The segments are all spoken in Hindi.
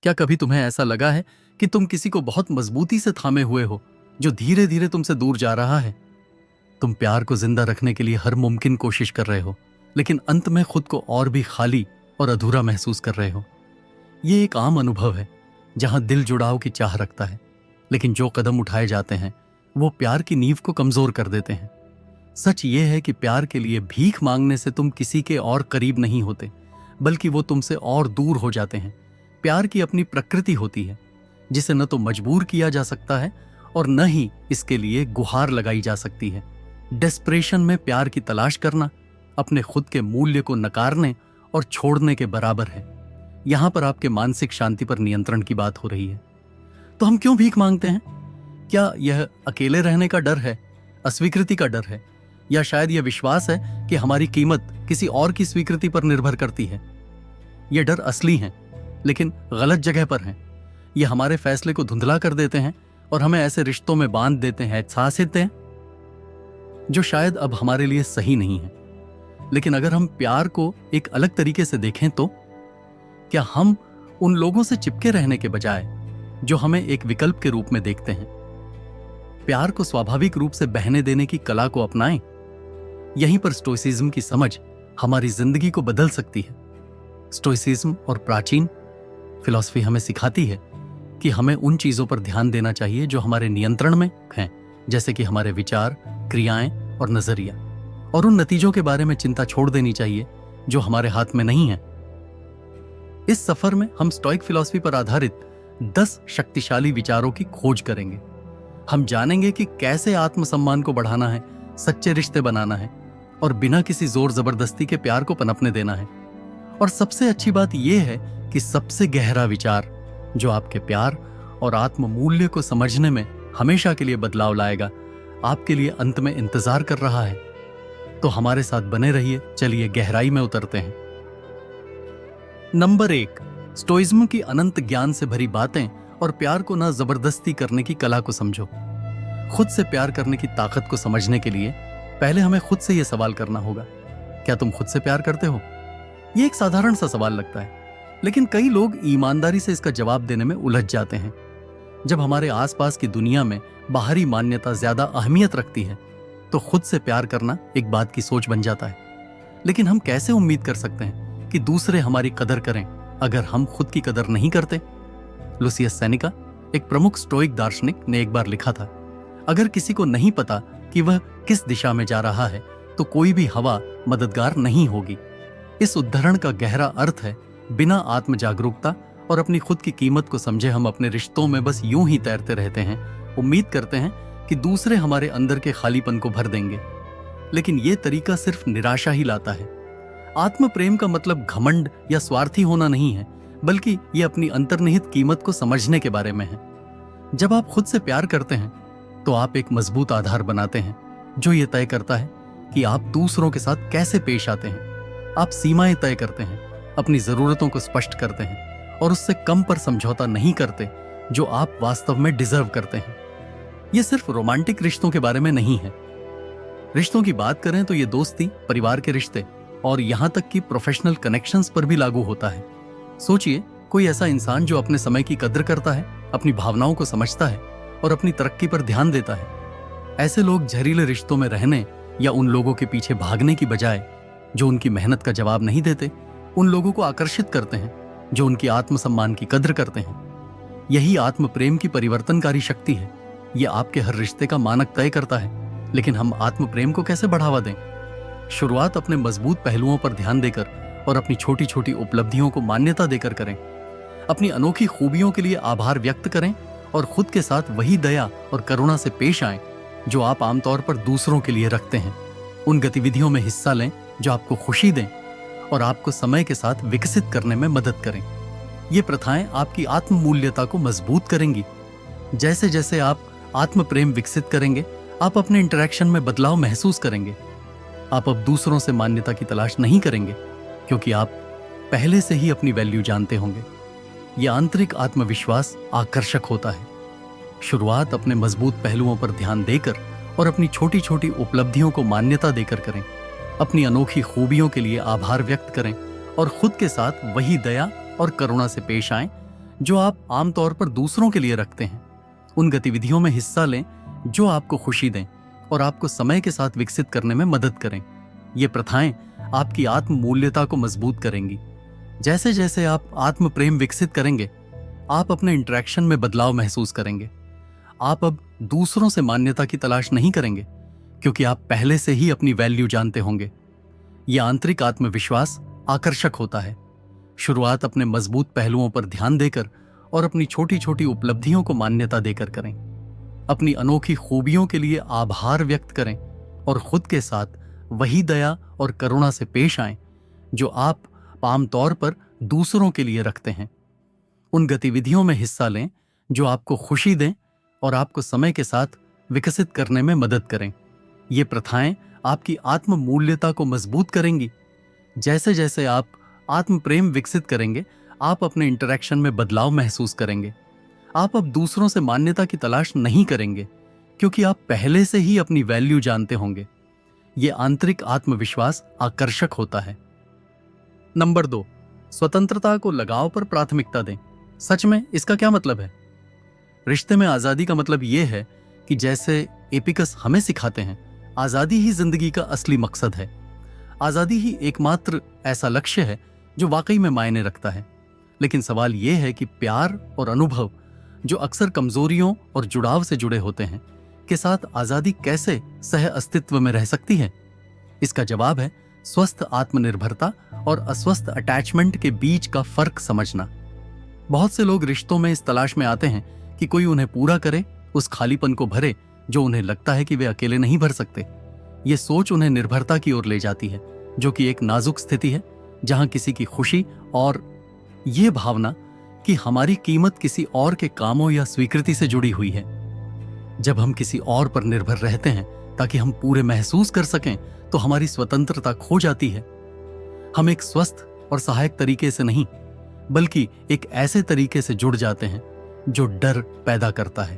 क्या कभी तुम्हें ऐसा लगा है कि तुम किसी को बहुत मजबूती से थामे हुए हो, जो धीरे धीरे तुमसे दूर जा रहा है? तुम प्यार को जिंदा रखने के लिए हर मुमकिन कोशिश कर रहे हो, लेकिन अंत में खुद को और भी खाली और अधूरा महसूस कर रहे हो। ये एक आम अनुभव है, जहां दिल जुड़ाव की चाह रखता है, लेकिन जो कदम उठाए जाते हैं वो प्यार की नींव को कमजोर कर देते हैं। सच ये है कि प्यार के लिए भीख मांगने से तुम किसी के और करीब नहीं होते, बल्कि वो तुमसे और दूर हो जाते हैं। प्यार की अपनी प्रकृति होती है, जिसे न तो मजबूर किया जा सकता है और न ही इसके लिए गुहार लगाई जा सकती है। डेस्परेशन में प्यार की तलाश करना अपने खुद के मूल्य को नकारने और छोड़ने के बराबर है। यहां पर आपके मानसिक शांति पर नियंत्रण की बात हो रही है। तो हम क्यों भीख मांगते हैं? क्या यह अकेले रहने का डर है, अस्वीकृति का डर है, या शायद यह विश्वास है कि हमारी कीमत किसी और की स्वीकृति पर निर्भर करती है? यह डर असली है, लेकिन गलत जगह पर है। यह हमारे फैसले को धुंधला कर देते हैं और हमें ऐसे रिश्तों में बांध देते हैं, एहसास देते हैं, जो शायद अब हमारे लिए सही नहीं है। लेकिन अगर हम प्यार को एक अलग तरीके से देखें तो क्या हम उन लोगों से चिपके रहने के बजाय जो हमें एक विकल्प के रूप में देखते हैं, प्यार को स्वाभाविक रूप से बहने देने की कला को अपनाएं? यहीं पर स्टोइसिज्म की समझ हमारी जिंदगी को बदल सकती है। स्टोइसिज्म और प्राचीन फिलॉसफी हमें सिखाती है कि हमें उन चीजों पर ध्यान देना चाहिए जो हमारे नियंत्रण में हैं, जैसे कि हमारे विचार, क्रियाएं और नजरिया, और उन नतीजों के बारे में चिंता छोड़ देनी चाहिए जो हमारे हाथ में नहीं है। इस सफर में हम स्टोइक फिलॉसफी पर आधारित 10 शक्तिशाली विचारों की खोज करेंगे। हम जानेंगे कि कैसे आत्मसम्मान को बढ़ाना है, सच्चे रिश्ते बनाना है और बिना किसी जोर जबरदस्ती के प्यार को पनपने देना है। और सबसे अच्छी बात यह है कि सबसे गहरा विचार जो आपके प्यार और आत्म मूल्य को समझने में हमेशा के लिए बदलाव लाएगा, आपके लिए अंत में इंतजार कर रहा है। तो हमारे साथ बने रहिए। चलिए गहराई में उतरते हैं। नंबर 1, स्टोइज्म की अनंत ज्ञान से भरी बातें और प्यार को ना जबरदस्ती करने की कला को समझो। खुद से प्यार करने की ताकत को समझने के लिए पहले हमें खुद से यह सवाल करना होगा, क्या तुम खुद से प्यार करते हो? यह एक साधारण सा सवाल लगता है, लेकिन कई लोग ईमानदारी से इसका जवाब देने में उलझ जाते हैं। जब हमारे आसपास की दुनिया में बाहरी मान्यता ज्यादा अहमियत रखती है, तो खुद से प्यार करना एक बात की सोच बन जाता है। लेकिन हम कैसे उम्मीद कर सकते हैं कि दूसरे हमारी कदर करें अगर हम खुद की कदर नहीं करते? लुसियस सेनेका, एक प्रमुख स्टोइक दार्शनिक, ने एक बार लिखा था, अगर किसी को नहीं पता कि वह किस दिशा में जा रहा है, तो कोई भी हवा मददगार नहीं होगी। इस उद्धरण का गहरा अर्थ है, बिना आत्म जागरूकता और अपनी खुद की कीमत को समझे हम अपने रिश्तों में बस यूं ही तैरते रहते हैं, उम्मीद करते हैं कि दूसरे हमारे अंदर के खालीपन को भर देंगे। लेकिन यह तरीका सिर्फ निराशा ही लाता है। आत्म प्रेम का मतलब घमंड या स्वार्थी होना नहीं है, बल्कि यह अपनी अंतर्निहित कीमत को समझने के बारे में है। जब आप खुद से प्यार करते हैं तो आप एक मजबूत आधार बनाते हैं, जो यह तय करता है कि आप दूसरों के साथ कैसे पेश आते हैं। आप सीमाएं तय करते हैं, अपनी जरूरतों को स्पष्ट करते हैं और उससे कम पर समझौता नहीं करते जो आप वास्तव में डिजर्व करते हैं। यह सिर्फ रोमांटिक रिश्तों के बारे में नहीं है। रिश्तों की बात करें तो यह दोस्ती, परिवार के रिश्ते और यहां तक कि प्रोफेशनल कनेक्शंस पर भी लागू होता है। सोचिए, कोई ऐसा इंसान जो अपने समय की कद्र करता है, अपनी भावनाओं को समझता है और अपनी तरक्की पर ध्यान देता है। ऐसे लोग जहरीले रिश्तों में रहने या उन लोगों के पीछे भागने की बजाय जो उनकी मेहनत का जवाब नहीं देते, उन लोगों को आकर्षित करते हैं जो उनकी आत्मसम्मान की कद्र करते हैं। यही आत्म प्रेम की परिवर्तनकारी शक्ति है। यह आपके हर रिश्ते का मानक तय करता है। लेकिन हम आत्म प्रेम को कैसे बढ़ावा दें? शुरुआत अपने मजबूत पहलुओं पर ध्यान देकर और अपनी छोटी छोटी उपलब्धियों को मान्यता देकर करें। अपनी अनोखी खूबियों के लिए आभार व्यक्त करें और खुद के साथ वही दया और करुणा से पेश आएं जो आप आमतौर पर दूसरों के लिए रखते हैं। उन गतिविधियों में हिस्सा लें जो आपको खुशी दें और आपको समय के साथ विकसित करने में मदद करें। ये प्रथाएं आपकी आत्म मूल्यता को मजबूत करेंगी। जैसे जैसे आप आत्म प्रेम विकसित करेंगे, आप अपने इंटरेक्शन में बदलाव महसूस करेंगे। आप अब दूसरों से मान्यता की तलाश नहीं करेंगे, क्योंकि आप पहले से ही अपनी वैल्यू जानते होंगे। यह आंतरिक आत्मविश्वास आकर्षक होता है। शुरुआत अपने मजबूत पहलुओं पर ध्यान देकर और अपनी छोटी छोटी उपलब्धियों को मान्यता देकर करें। अपनी अनोखी खूबियों के लिए आभार व्यक्त करें और खुद के साथ वही दया और करुणा से पेश आएं जो आप आमतौर पर दूसरों के लिए रखते हैं। उन गतिविधियों में हिस्सा लें जो आपको खुशी दें और आपको समय के साथ विकसित करने में मदद करें। ये प्रथाएं आपकी आत्म मूल्यता को मजबूत करेंगी। जैसे जैसे आप आत्म प्रेम विकसित करेंगे, आप अपने इंटरेक्शन में बदलाव महसूस करेंगे। आप अब दूसरों से मान्यता की तलाश नहीं करेंगे, क्योंकि आप पहले से ही अपनी वैल्यू जानते होंगे। यह आंतरिक आत्मविश्वास आकर्षक होता है। शुरुआत अपने मजबूत पहलुओं पर ध्यान देकर और अपनी छोटी छोटी उपलब्धियों को मान्यता देकर करें। अपनी अनोखी खूबियों के लिए आभार व्यक्त करें और खुद के साथ वही दया और करुणा से पेश आएं जो आप आमतौर पर दूसरों के लिए रखते हैं। उन गतिविधियों में हिस्सा लें जो आपको खुशी दें और आपको समय के साथ विकसित करने में मदद करें। ये प्रथाएं आपकी आत्म मूल्यता को मजबूत करेंगी। जैसे जैसे आप आत्म प्रेम विकसित करेंगे, आप अपने इंटरेक्शन में बदलाव महसूस करेंगे। आप अब दूसरों से मान्यता की तलाश नहीं करेंगे, क्योंकि आप पहले से ही अपनी वैल्यू जानते होंगे। ये आंतरिक आत्मविश्वास आकर्षक होता है। नंबर 2, स्वतंत्रता को लगाव पर प्राथमिकता दें। सच में इसका क्या मतलब है? रिश्ते में आजादी का मतलब यह है कि जैसे एपिकस हमें सिखाते हैं, आजादी ही जिंदगी का असली मकसद है। आजादी ही एकमात्र ऐसा लक्ष्य है जो वाकई में मायने रखता है। लेकिन सवाल यह है कि प्यार और अनुभव, जो अक्सर कमजोरियों और जुड़ाव से जुड़े होते हैं, के साथ आजादी कैसे सह अस्तित्व में रह सकती है? इसका जवाब है स्वस्थ आत्मनिर्भरता और अस्वस्थ अटैचमेंट के बीच का फर्क समझना। बहुत से लोग रिश्तों में इस तलाश में आते हैं कि कोई उन्हें पूरा करे, उस खालीपन को भरे जो उन्हें लगता है कि वे अकेले नहीं भर सकते। ये सोच उन्हें निर्भरता की ओर ले जाती है, जो कि एक नाजुक स्थिति है, जहां किसी की खुशी और ये भावना कि हमारी कीमत किसी और के कामों या स्वीकृति से जुड़ी हुई है। जब हम किसी और पर निर्भर रहते हैं ताकि हम पूरे महसूस कर सकें, तो हमारी स्वतंत्रता खो जाती है। हम एक स्वस्थ और सहायक तरीके से नहीं, बल्कि एक ऐसे तरीके से जुड़ जाते हैं जो डर पैदा करता है।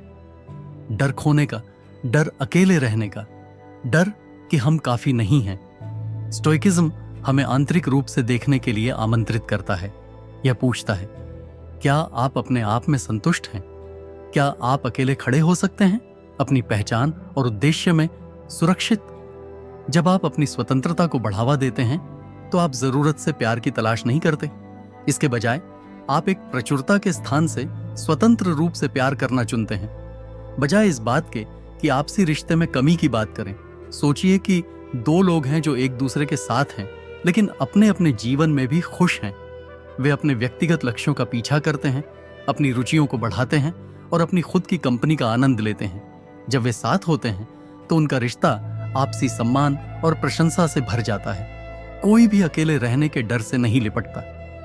डर खोने का, डर अकेले रहने का, डर कि हम काफी नहीं हैं। स्टोइकिज्म हमें आंतरिक रूप से देखने के लिए आमंत्रित करता है। यह पूछता है, क्या आप अपने आप में संतुष्ट हैं? क्या आप अकेले खड़े हो सकते हैं, अपनी पहचान और उद्देश्य में सुरक्षित? जब आप अपनी स्वतंत्रता को बढ़ावा देते हैं, तो आप जरूरत से प्यार की तलाश नहीं करते। इसके बजाय आप एक प्रचुरता के स्थान से स्वतंत्र रूप से प्यार करना चुनते हैं। बजाय इस बात के कि आपसी रिश्ते में कमी की बात करें, सोचिए कि दो लोग हैं जो एक दूसरे के साथ हैं, लेकिन अपने अपने जीवन में भी खुश हैं। वे अपने व्यक्तिगत लक्ष्यों का पीछा करते हैं, अपनी रुचियों को बढ़ाते हैं और अपनी खुद की कंपनी का आनंद लेते हैं। जब वे साथ होते हैं तो उनका रिश्ता आपसी सम्मान और प्रशंसा से भर जाता है। कोई भी अकेले रहने के डर से नहीं लिपटता,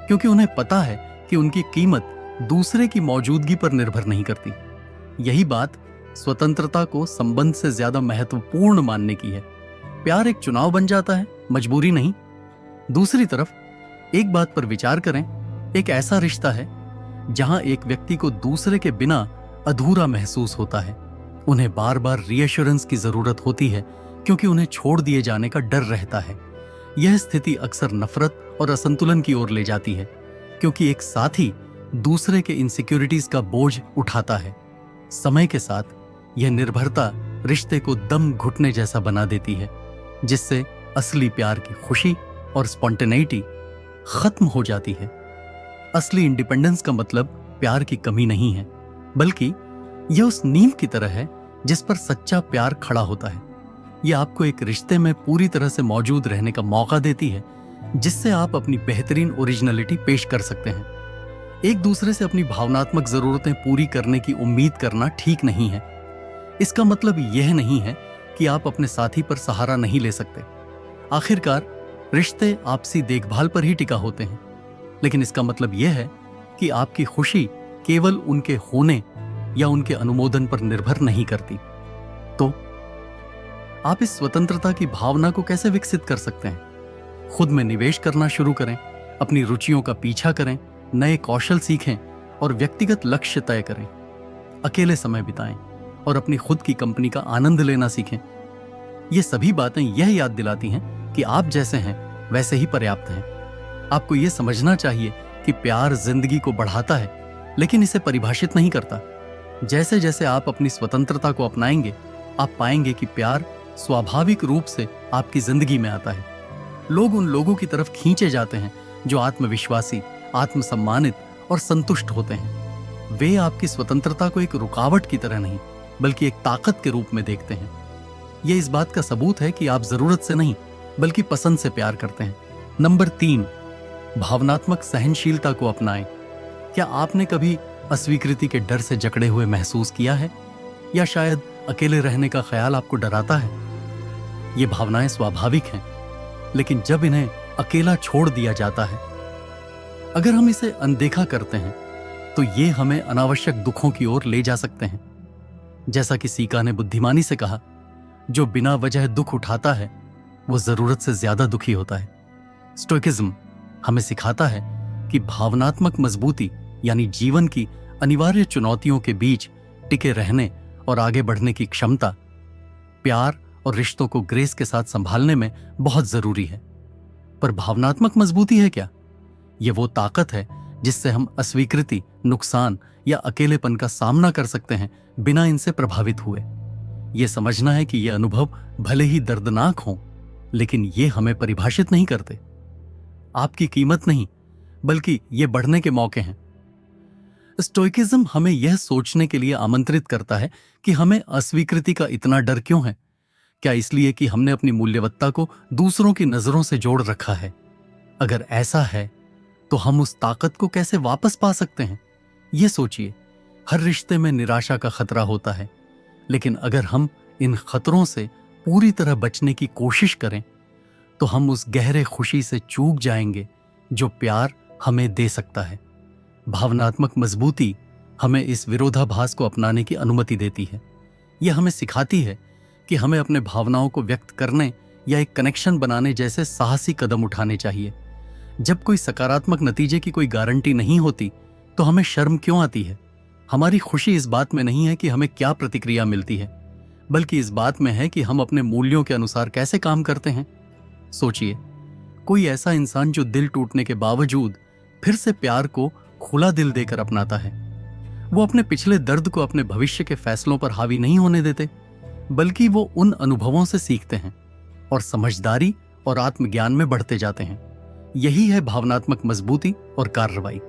क्योंकि उन्हें पता है कि उनकी कीमत दूसरे की मौजूदगी पर निर्भर नहीं करती। यही बात स्वतंत्रता को संबंध से ज्यादा महत्वपूर्ण मानने की है। प्यार एक चुनाव बन जाता है, मजबूरी नहीं। दूसरी तरफ एक बात पर विचार करें, एक ऐसा रिश्ता है जहां एक व्यक्ति को दूसरे के बिना अधूरा महसूस होता है। उन्हें बार बार रीएश्योरेंस की जरूरत होती है, क्योंकि उन्हें छोड़ दिए जाने का डर रहता है। यह स्थिति अक्सर नफरत और असंतुलन की ओर ले जाती है, क्योंकि एक साथी दूसरे के इनसिक्योरिटीज का बोझ उठाता है। समय के साथ यह निर्भरता रिश्ते को दम घुटने जैसा बना देती है, जिससे असली प्यार की खुशी और स्पॉन्टेनिटी खत्म हो जाती है। असली इंडिपेंडेंस का मतलब प्यार की कमी नहीं है, बल्कि यह उस नींव की तरह है जिस पर सच्चा प्यार खड़ा होता है। यह आपको एक रिश्ते में पूरी तरह से मौजूद रहने का मौका देती है, जिससे आप अपनी बेहतरीन ओरिजिनलिटी पेश कर सकते हैं। एक दूसरे से अपनी भावनात्मक जरूरतें पूरी करने की उम्मीद करना ठीक नहीं है। इसका मतलब यह नहीं है कि आप अपने साथी पर सहारा नहीं ले सकते। आखिरकार रिश्ते आपसी देखभाल पर ही टिका होते हैं, लेकिन इसका मतलब यह है कि आपकी खुशी केवल उनके होने या उनके अनुमोदन पर निर्भर नहीं करती। तो आप इस स्वतंत्रता की भावना को कैसे विकसित कर सकते हैं? खुद में निवेश करना शुरू करें, अपनी रुचियों का पीछा करें, नए कौशल सीखें और व्यक्तिगत लक्ष्य तय करें। अकेले समय बिताएं और अपनी खुद की कंपनी का आनंद लेना सीखें। ये सभी बातें यह याद दिलाती हैं कि आप जैसे हैं वैसे ही पर्याप्त हैं। आपको यह समझना चाहिए कि प्यार जिंदगी को बढ़ाता है, लेकिन इसे परिभाषित नहीं करता। जैसे जैसे आप अपनी स्वतंत्रता को अपनाएंगे, आप पाएंगे कि प्यार स्वाभाविक रूप से आपकी जिंदगी में आता है। लोग उन लोगों की तरफ खींचे जाते हैं जो आत्मविश्वासी, आत्मसम्मानित और संतुष्ट होते हैं। वे आपकी स्वतंत्रता को एक रुकावट की तरह नहीं, बल्कि एक ताकत के रूप में देखते हैं। यह इस बात का सबूत है कि आप जरूरत से नहीं, बल्कि पसंद से प्यार करते हैं। नंबर 3, भावनात्मक सहनशीलता को अपनाएं। क्या आपने कभी अस्वीकृति के डर से जकड़े हुए महसूस किया है? या शायद अकेले रहने का ख्याल आपको डराता है? ये भावनाएं स्वाभाविक हैं, लेकिन जब इन्हें अकेला छोड़ दिया जाता है, अगर हम इसे अनदेखा करते हैं, तो ये हमें अनावश्यक दुखों की ओर ले जा सकते हैं। जैसा कि सीका ने बुद्धिमानी से कहा, जो बिना वजह दुख उठाता है वो जरूरत से ज्यादा दुखी होता है। स्टोइकिज्म हमें सिखाता है कि भावनात्मक मजबूती यानी जीवन की अनिवार्य चुनौतियों के बीच टिके रहने और आगे बढ़ने की क्षमता प्यार और रिश्तों को ग्रेस के साथ संभालने में बहुत जरूरी है। पर भावनात्मक मजबूती है क्या? यह वो ताकत है जिससे हम अस्वीकृति, नुकसान या अकेलेपन का सामना कर सकते हैं बिना इनसे प्रभावित हुए। यह समझना है कि ये अनुभव भले ही दर्दनाक हों, लेकिन ये हमें परिभाषित नहीं करते। आपकी कीमत नहीं, बल्कि ये बढ़ने के मौके हैं। स्टोइकिज्म हमें यह सोचने के लिए आमंत्रित करता है कि हमें अस्वीकृति का इतना डर क्यों है? क्या इसलिए कि हमने अपनी मूल्यवत्ता को दूसरों की नजरों से जोड़ रखा है? अगर ऐसा है, तो हम उस ताकत को कैसे वापस पा सकते हैं? ये सोचिए, हर रिश्ते में निराशा का खतरा होता है, लेकिन अगर हम इन खतरों से पूरी तरह बचने की कोशिश करें, तो हम उस गहरे खुशी से चूक जाएंगे जो प्यार हमें दे सकता है। भावनात्मक मजबूती हमें इस विरोधाभास को अपनाने की अनुमति देती है। यह हमें सिखाती है कि हमें अपने भावनाओं को व्यक्त करने या एक कनेक्शन बनाने जैसे साहसी कदम उठाने चाहिए। जब कोई सकारात्मक नतीजे की कोई गारंटी नहीं होती, तो हमें शर्म क्यों आती है? हमारी खुशी इस बात में नहीं है कि हमें क्या प्रतिक्रिया मिलती है, बल्कि इस बात में है कि हम अपने मूल्यों के अनुसार कैसे काम करते हैं। सोचिए, कोई ऐसा इंसान जो दिल टूटने के बावजूद फिर से प्यार को खुला दिल देकर अपनाता है, वो अपने पिछले दर्द को अपने भविष्य के फैसलों पर हावी नहीं होने देते, बल्कि वो उन अनुभवों से सीखते हैं और समझदारी और आत्मज्ञान में बढ़ते जाते हैं। यही है भावनात्मक मजबूती और कार्रवाई।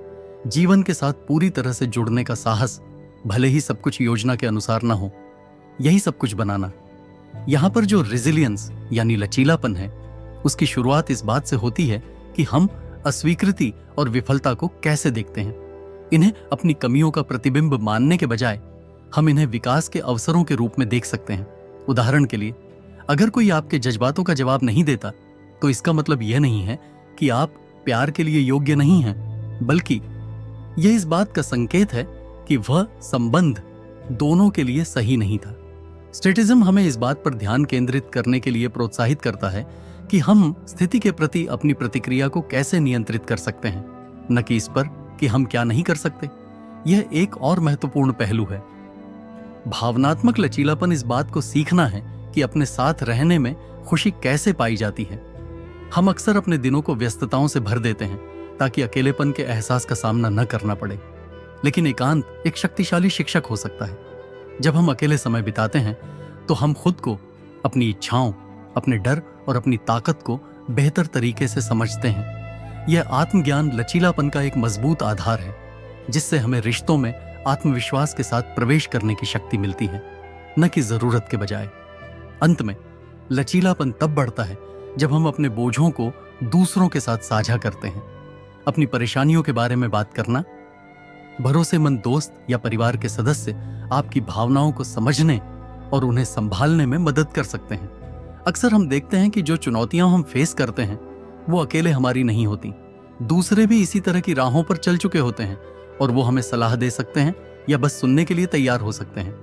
जीवन के साथ पूरी तरह से जुड़ने का साहस, भले ही सब कुछ योजना के अनुसार ना हो। यही सब कुछ बनाना। यहां पर जो रेजिलियंस यानी लचीलापन है, उसकी शुरुआत इस बात से होती है कि हम अस्वीकृति और विफलता को कैसे देखते हैं। इन्हें अपनी कमियों का प्रतिबिंब मानने के बजाय हम इन्हें विकास के अवसरों के रूप में देख सकते हैं। उदाहरण के लिए, अगर कोई आपके जज्बातों का जवाब नहीं देता, तो इसका मतलब यह नहीं है कि आप प्यार के लिए योग्य नहीं हैं, बल्कि यह इस बात का संकेत है कि वह संबंध दोनों के लिए सही नहीं था। स्टोइकिज्म हमें इस बात पर ध्यान केंद्रित करने के लिए प्रोत्साहित करता है कि हम स्थिति के प्रति अपनी प्रतिक्रिया को कैसे नियंत्रित कर सकते हैं, न कि इस पर कि हम क्या नहीं कर सकते। यह एक और महत्वपूर्ण पहलू है। भावनात्मक लचीलापन इस बात को सीखना है कि अपने साथ रहने में खुशी कैसे पाई जाती है। हम अक्सर अपने दिनों को व्यस्तताओं से भर देते हैं ताकि अकेलेपन के एहसास का सामना न करना पड़े, लेकिन एकांत एक शक्तिशाली शिक्षक हो सकता है। जब हम अकेले समय बिताते हैं, तो हम खुद को, अपनी इच्छाओं, अपने डर और अपनी ताकत को बेहतर तरीके से समझते हैं। यह आत्मज्ञान लचीलापन का एक मजबूत आधार है, जिससे हमें रिश्तों में आत्मविश्वास के साथ प्रवेश करने की शक्ति मिलती है, न कि जरूरत के बजाय। अंत में लचीलापन तब बढ़ता है जब हम अपने बोझों को दूसरों के साथ साझा करते हैं। अपनी परेशानियों के बारे में बात करना, भरोसेमंद दोस्त या परिवार के सदस्य आपकी भावनाओं को समझने और उन्हें संभालने में मदद कर सकते हैं। अक्सर हम देखते हैं कि जो चुनौतियां हम फेस करते हैं, वो अकेले हमारी नहीं होती। दूसरे भी इसी तरह की राहों पर चल चुके होते हैं और वो हमें सलाह दे सकते हैं या बस सुनने के लिए तैयार हो सकते हैं।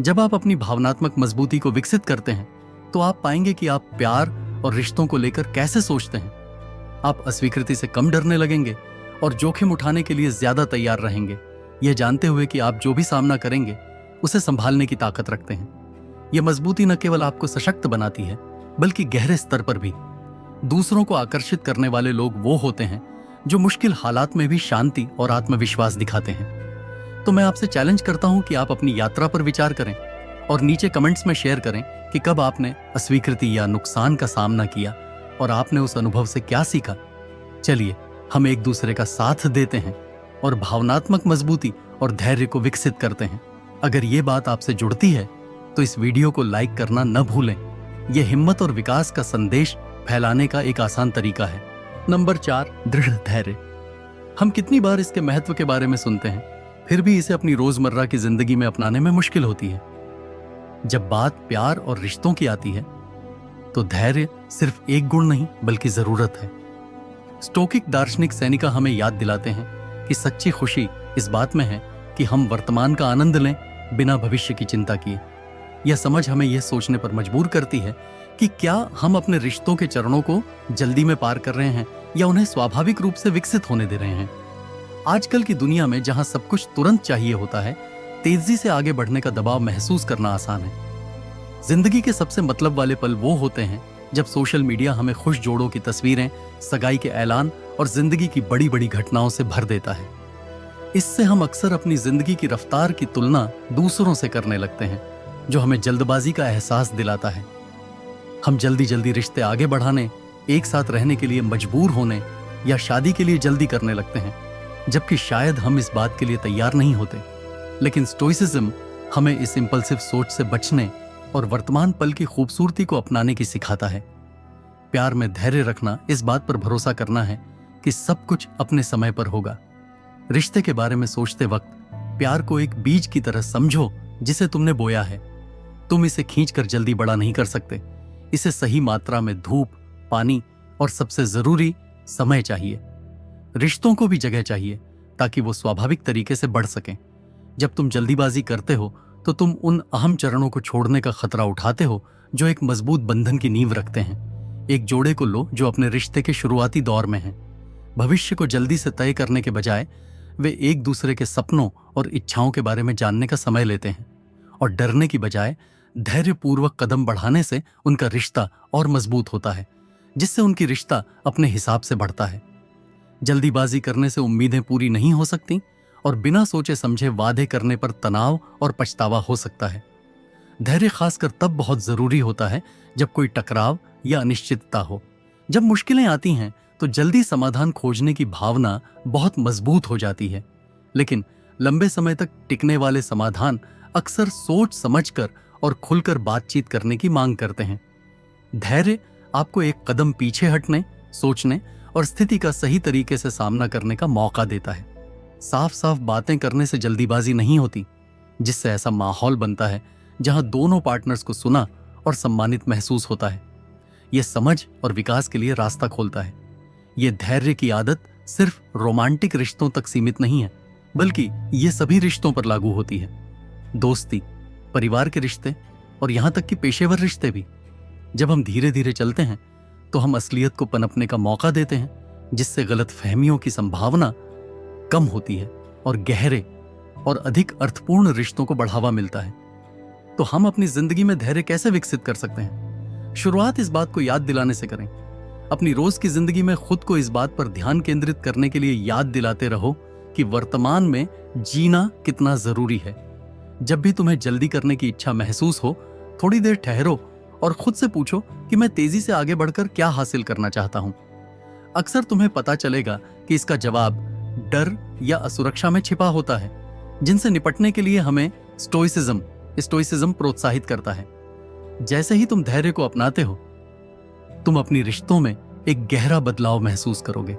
जब आप अपनी भावनात्मक मजबूती को विकसित करते हैं, तो आप पाएंगे कि आप प्यार और रिश्तों को लेकर कैसे सोचते हैं। आप अस्वीकृति से कम डरने लगेंगे और जोखिम उठाने के लिए ज्यादा तैयार रहेंगे, यह जानते हुए कि आप जो भी सामना करेंगे उसे संभालने की ताकत रखते हैं। यह मजबूती न केवल आपको सशक्त बनाती है, बल्कि गहरे स्तर पर भी। दूसरों को आकर्षित करने वाले लोग वो होते हैं जो मुश्किल हालात में भी शांति और आत्मविश्वास दिखाते हैं। तो मैं आपसे चैलेंज करता हूं कि आप अपनी यात्रा पर विचार करें और नीचे कमेंट्स में शेयर करें कि कब आपने अस्वीकृति या नुकसान का सामना किया और आपने उस अनुभव से क्या सीखा। चलिए हम एक दूसरे का साथ देते हैं और भावनात्मक मजबूती और धैर्य को विकसित करते हैं। अगर ये बात आपसे जुड़ती है तो इस वीडियो को लाइक करना न भूलें। यह हिम्मत और विकास का संदेश फैलाने का एक आसान तरीका है। नंबर 4, दृढ़ धैर्य। हम कितनी बार इसके महत्व के बारे में सुनते हैं, फिर भी इसे अपनी रोजमर्रा की जिंदगी में अपनाने में मुश्किल होती है। जब बात प्यार और रिश्तों की आती है तो धैर्य सिर्फ एक गुण नहीं बल्कि जरूरत है। स्टोइक दार्शनिक सेनेका हमें याद दिलाते हैं कि सच्ची खुशी इस बात में है कि हम वर्तमान का आनंद लें बिना भविष्य की चिंता किए। यह समझ हमें यह सोचने पर मजबूर करती है कि क्या हम अपने रिश्तों के चरणों को जल्दी में पार कर रहे हैं या उन्हें स्वाभाविक रूप से विकसित होने दे रहे हैं। आजकल की दुनिया में जहां सब कुछ तुरंत चाहिए होता है, तेजी से आगे बढ़ने का दबाव महसूस करना आसान है। जिंदगी के सबसे मतलब वाले पल वो होते हैं जब सोशल मीडिया हमें खुश जोड़ों की तस्वीरें, सगाई के ऐलान और जिंदगी की बड़ी बड़ी घटनाओं से भर देता है। इससे हम अक्सर अपनी जिंदगी की रफ्तार की तुलना दूसरों से करने लगते हैं, जो हमें जल्दबाजी का एहसास दिलाता है। हम जल्दी जल्दी रिश्ते आगे बढ़ाने, एक साथ रहने के लिए मजबूर होने या शादी के लिए जल्दी करने लगते हैं, जबकि शायद हम इस बात के लिए तैयार नहीं होते। लेकिन स्टोइसिज्म हमें इस इंपल्सिव सोच से बचने और वर्तमान पल की खूबसूरती को अपनाने की सिखाता है। प्यार में धैर्य रखना इस बात पर भरोसा करना है कि सब कुछ अपने समय पर होगा। रिश्ते के बारे में सोचते वक्त प्यार को एक बीज की तरह समझो जिसे तुमने बोया है। तुम इसे खींचकर जल्दी बड़ा नहीं कर सकते। इसे सही मात्रा में धूप, पानी और सबसे जरूरी समय चाहिए। रिश्तों को भी जगह चाहिए ताकि वो स्वाभाविक तरीके से बढ़ सकें। जब तुम जल्दीबाजी करते हो तो तुम उन अहम चरणों को छोड़ने का खतरा उठाते हो जो एक मजबूत बंधन की नींव रखते हैं। एक जोड़े को लो जो अपने रिश्ते के शुरुआती दौर में है। भविष्य को जल्दी से तय करने के बजाय वे एक दूसरे के सपनों और इच्छाओं के बारे में जानने का समय लेते हैं, और डरने की बजाय धैर्यपूर्वक कदम बढ़ाने से उनका रिश्ता और मजबूत होता है, जिससे उनकी रिश्ता अपने हिसाब से बढ़ता है। जल्दीबाजी करने से उम्मीदें पूरी नहीं हो सकती और बिना सोचे समझे वादे करने पर तनाव और पछतावा हो सकता है। धैर्य खासकर तब बहुत जरूरी होता है जब कोई टकराव या अनिश्चितता हो। जब मुश्किलें आती हैं तो जल्दी समाधान खोजने की भावना बहुत मजबूत हो जाती है, लेकिन लंबे समय तक टिकने वाले समाधान अक्सर सोच समझकर और खुलकर बातचीत करने की मांग करते हैं। धैर्य आपको एक कदम पीछे हटने, सोचने और स्थिति का सही तरीके से सामना करने का मौका देता है। साफ साफ बातें करने से जल्दीबाजी नहीं होती, जिससे ऐसा माहौल बनता है जहां दोनों पार्टनर्स को सुना और सम्मानित महसूस होता है। यह समझ और विकास के लिए रास्ता खोलता है। यह धैर्य की आदत सिर्फ रोमांटिक रिश्तों तक सीमित नहीं है, बल्कि ये सभी रिश्तों पर लागू होती है। दोस्ती, परिवार के रिश्ते और यहां तक कि पेशेवर रिश्ते भी। जब हम धीरे धीरे चलते हैं तो हम असलियत को पनपने का मौका देते हैं, जिससे गलतफहमियों की संभावना कम होती है और गहरे और अधिक अर्थपूर्ण रिश्तों को बढ़ावा मिलता है। तो हम अपनी जिंदगी में धैर्य कैसे विकसित कर सकते हैं? शुरुआत इस बात को याद दिलाने से करें। अपनी रोज की जिंदगी में खुद को इस बात पर ध्यान केंद्रित करने के लिए याद दिलाते रहो कि वर्तमान में जीना कितना जरूरी है। जब भी तुम्हें जल्दी करने की इच्छा महसूस हो, थोड़ी देर ठहरो और खुद से पूछो कि मैं तेजी से आगे बढ़कर क्या हासिल करना चाहता हूं। अक्सर तुम्हें पता चलेगा कि इसका जवाब डर या असुरक्षा में छिपा होता है, जिनसे निपटने के लिए हमें स्टोइसिज्म प्रोत्साहित करता है। जैसे ही तुम धैर्य को अपनाते हो, तुम अपनी रिश्तों में एक गहरा बदलाव महसूस करोगे।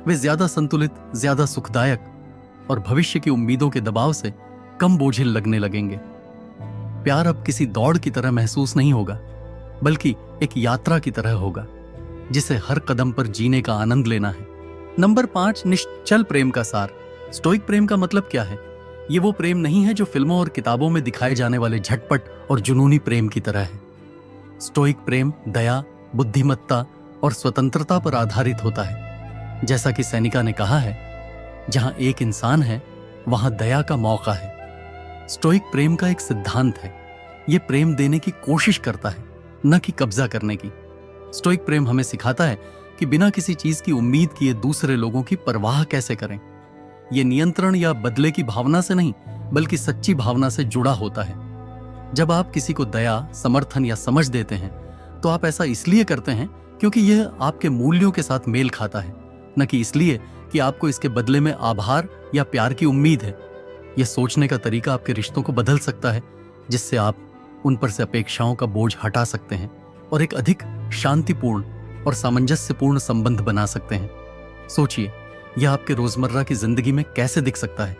वे ज्यादा संतुलित, ज्यादा सुखदायक और भविष्य की उम्मीदों के दबाव से कम बोझिल लगने लगेंगे। प्यार अब किसी दौड़ की तरह महसूस नहीं होगा, बल्कि एक यात्रा की तरह होगा, जिसे हर कदम पर जीने का आनंद लेना है। नंबर 5, निश्चल प्रेम का सार। स्टोइक प्रेम का मतलब क्या है? ये वो प्रेम नहीं है जो फिल्मों और किताबों में दिखाए जाने वाले झटपट और जुनूनी प्रेम की तरह है। स्टोइक प्रेम दया, बुद्धिमत्ता और स्वतंत्रता पर आधारित होता है। जैसा कि सेनेका ने कहा है, जहां एक इंसान है वहां दया का मौका है। स्टोइक प्रेम का एक सिद्धांत है। यह प्रेम देने की कोशिश करता है, न कि कब्जा करने की। स्टोइक प्रेम हमें सिखाता है कि बिना किसी चीज की उम्मीद किए दूसरे लोगों की परवाह कैसे करें। ये नियंत्रण या बदले की भावना से नहीं, बल्कि सच्ची भावना से जुड़ा होता है। जब आप किसी को दया, समर्थन या समझ देते हैं, तो आप ऐसा इसलिए करते हैं क्योंकि यह आपके मूल्यों के साथ मेल खाता है, न कि इसलिए कि आपको इसके बदले में आभार या प्यार की उम्मीद है। यह सोचने का तरीका आपके रिश्तों को बदल सकता है, जिससे आप उन पर से अपेक्षाओं का बोझ हटा सकते हैं और एक अधिक शांतिपूर्ण और सामंजस्यपूर्ण संबंध बना सकते हैं। सोचिए, यह आपके रोजमर्रा की जिंदगी में कैसे दिख सकता है।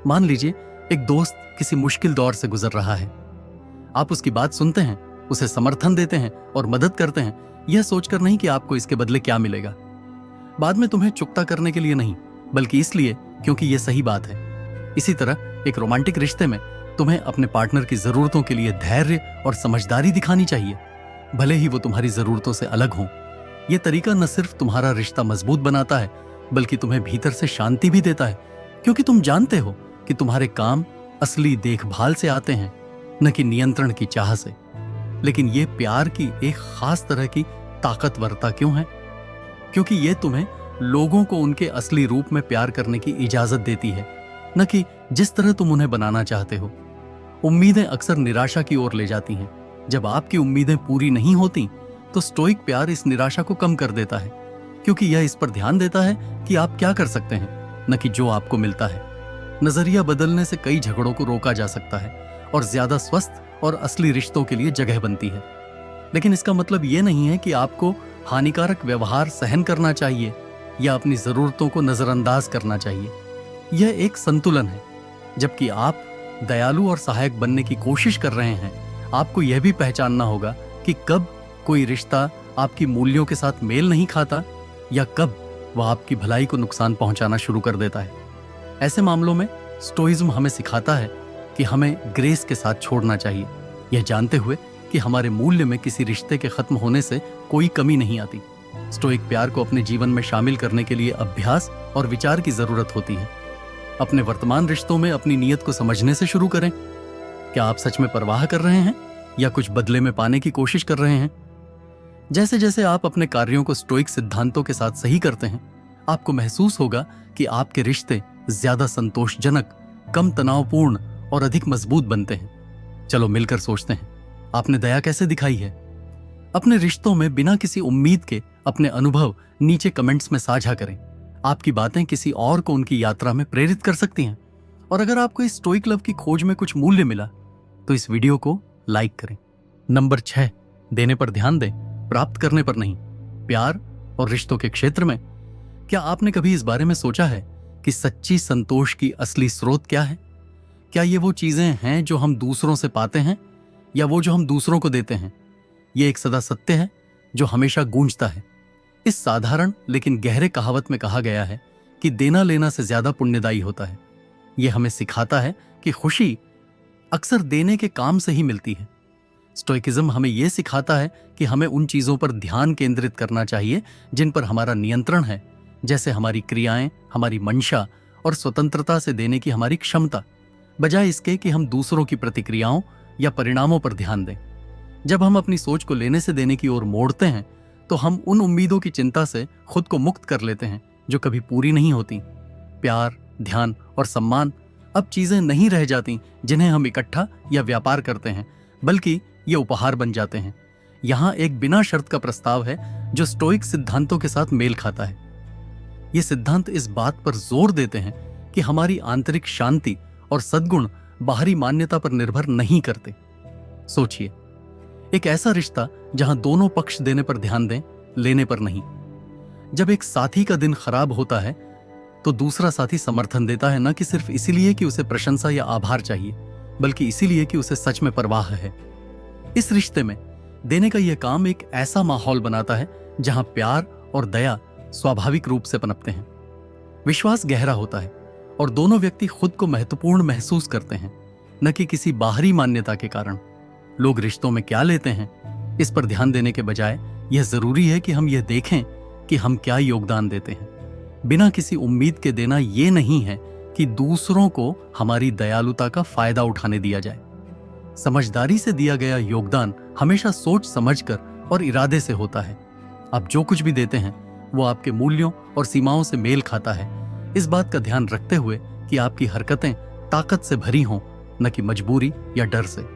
मान लीजिए एक दोस्त किसी मुश्किल दौर से गुजर रहा है। आप उसकी बात सुनते हैं, उसे समर्थन देते हैं और मदद करते हैं, यह सोचकर नहीं कि आपको इसके बदले क्या मिलेगा। बाद में तुम्हें चुकता करने के लिए नहीं, बल्कि इसलिए क्योंकि यह सही बात है। इसी तरह एक रोमांटिक रिश्ते में तुम्हें अपने पार्टनर की जरूरतों के लिए धैर्य और समझदारी दिखानी चाहिए, भले ही वो तुम्हारी जरूरतों से अलग हों। यह तरीका न सिर्फ तुम्हारा रिश्ता मजबूत बनाता है, बल्कि तुम्हें भीतर से शांति भी देता है, क्योंकि तुम जानते हो कि तुम्हारे काम असली देखभाल से आते हैं, न कि नियंत्रण की चाह से। लेकिन यह प्यार की एक खास तरह की ताकतवरता क्यों है? क्योंकि यह तुम्हें लोगों को उनके असली रूप में प्यार करने की इजाजत देती है, न कि जिस तरह तुम उन्हें बनाना चाहते हो। उम्मीदें अक्सर निराशा की ओर ले जाती हैं। जब आपकी उम्मीदें पूरी नहीं होती, तो स्टोइक प्यार इस निराशा को कम कर देता है, क्योंकि यह इस पर ध्यान देता है कि आप क्या कर सकते हैं, न कि जो आपको मिलता है। नजरिया बदलने से कई झगड़ों को रोका जा सकता है और ज्यादा स्वस्थ और असली रिश्तों के लिए जगह बनती है। लेकिन इसका मतलब यह नहीं है कि आपको हानिकारक व्यवहार सहन करना चाहिए या अपनी जरूरतों को नजरअंदाज करना चाहिए। यह एक संतुलन है। जबकि आप दयालु और सहायक बनने की कोशिश कर रहे हैं, आपको यह भी पहचानना होगा कि कब कोई रिश्ता आपकी मूल्यों के साथ मेल नहीं खाता या कब वह आपकी भलाई को नुकसान पहुंचाना शुरू कर देता है। ऐसे मामलों में स्टोइज्म हमें सिखाता है कि हमें ग्रेस के साथ छोड़ना चाहिए, यह जानते हुए कि हमारे मूल्य में किसी रिश्ते के खत्म होने से कोई कमी नहीं आती। स्टोइक प्यार को अपने जीवन में शामिल करने के लिए अभ्यास और विचार की जरूरत होती है। अपने वर्तमान रिश्तों में अपनी नीयत को समझने से शुरू करें। क्या आप सच में परवाह कर रहे हैं या कुछ बदले में पाने की कोशिश कर रहे हैं? जैसे जैसे आप अपने कार्यों को स्टोइक सिद्धांतों के साथ सही करते हैं, आपको महसूस होगा कि आपके रिश्ते ज्यादा संतोषजनक, कम तनावपूर्ण और अधिक मजबूत बनते हैं। चलो मिलकर सोचते हैं, आपने दया कैसे दिखाई है? अपने रिश्तों में बिना किसी उम्मीद के अपने अनुभव नीचे कमेंट्स में साझा करें। आपकी बातें किसी और को उनकी यात्रा में प्रेरित कर सकती हैं। और अगर आपको इस स्टोइक लव की खोज में कुछ मूल्य मिला, तो इस वीडियो को लाइक करें। नंबर 6, देने पर ध्यान दें, प्राप्त करने पर नहीं। प्यार और रिश्तों के क्षेत्र में क्या आपने कभी इस बारे में सोचा है कि सच्ची संतोष की असली स्रोत क्या है? क्या ये वो चीजें हैं जो हम दूसरों से पाते हैं, या वो जो हम दूसरों को देते हैं? ये एक सदा सत्य है जो हमेशा गूंजता है। इस साधारण लेकिन गहरे कहावत में कहा गया है कि देना लेना से ज्यादा पुण्यदायी होता है। यह हमें सिखाता है कि खुशी अक्सर देने के काम से ही मिलती है। स्टोइकिज्म हमें यह सिखाता है कि हमें उन चीजों पर ध्यान केंद्रित करना चाहिए जिन पर हमारा नियंत्रण है, जैसे हमारी क्रियाएं, हमारी मंशा और स्वतंत्रता से देने की हमारी क्षमता, बजाय इसके कि हम दूसरों की प्रतिक्रियाओं या परिणामों पर ध्यान दें। जब हम अपनी सोच को लेने से देने की ओर मोड़ते हैं, तो हम उन उम्मीदों की चिंता से खुद को मुक्त कर लेते हैं जो कभी पूरी नहीं होती। प्यार, ध्यान और सम्मान अब चीजें नहीं रह जाती जिन्हें हम इकट्ठा या व्यापार करते हैं, बल्कि ये उपहार बन जाते हैं। यहाँ एक बिना शर्त का प्रस्ताव है जो स्टोइक सिद्धांतों के साथ मेल खाता है। ये सिद्धांत इस बात पर जोर देते हैं कि हमारी आंतरिक शांति और सद्गुण बाहरी मान्यता पर निर्भर नहीं करते। सोचिए, एक ऐसा रिश्ता जहां दोनों पक्ष देने पर ध्यान दें, लेने पर नहीं। जब एक साथी का दिन खराब होता है, तो दूसरा साथी समर्थन देता है, न कि सिर्फ इसीलिए कि उसे प्रशंसा या आभार चाहिए, बल्कि इसीलिए कि उसे सच में परवाह है। इस रिश्ते में देने का यह काम एक ऐसा माहौल बनाता है जहां प्यार और दया स्वाभाविक रूप से पनपते हैं। विश्वास गहरा होता है और दोनों व्यक्ति खुद को महत्वपूर्ण महसूस करते हैं, न कि किसी बाहरी मान्यता के कारण। लोग रिश्तों में क्या लेते हैं, इस पर ध्यान देने के बजाय यह जरूरी है कि हम यह देखें कि हम क्या योगदान देते हैं। बिना किसी उम्मीद के देना यह नहीं है कि दूसरों को हमारी दयालुता का फायदा उठाने दिया जाए। समझदारी से दिया गया योगदान हमेशा सोच समझकर और इरादे से होता है। आप जो कुछ भी देते हैं वो आपके मूल्यों और सीमाओं से मेल खाता है, इस बात का ध्यान रखते हुए कि आपकी हरकतें ताकत से भरी हों, न कि मजबूरी या डर से।